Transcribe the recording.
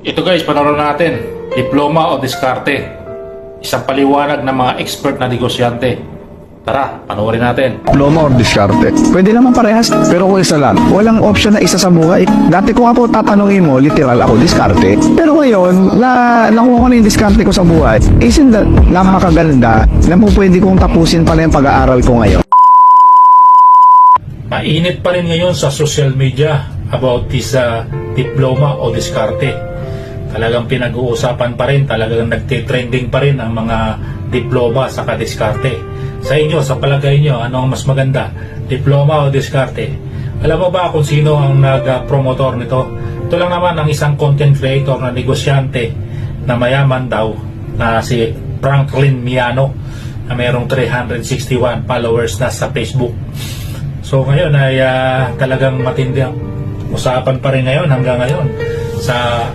Ito guys, panoorin natin. Diploma o diskarte. Isang paliwanag ng mga expert na negosyante. Tara, panoorin natin. Diploma or diskarte. Pwede naman parehas, pero kung isa lang, walang option na isa sa buhay. Dati ko nga po tatanungin mo, literal ako, diskarte. Pero ngayon, nakuha ko na yung diskarte ko sa buhay. Isn't that napakaganda na po pwede kong tapusin pala yung pag-aaral ko ngayon. Mainit pa rin ngayon sa social media about this diploma o diskarte. Talagang pinag-uusapan pa rin, talagang nagtitrending pa rin ang mga diploma sa diskarte. Sa inyo, sa palagay nyo, ano ang mas maganda? Diploma o diskarte? Alam mo ba kung sino ang nag-promotor nito? Ito lang naman ang isang content creator na negosyante na mayaman daw na si Franklin Miano na mayroong 361 followers na sa Facebook. So ngayon ay talagang matindi ang usapan pa rin ngayon hanggang ngayon sa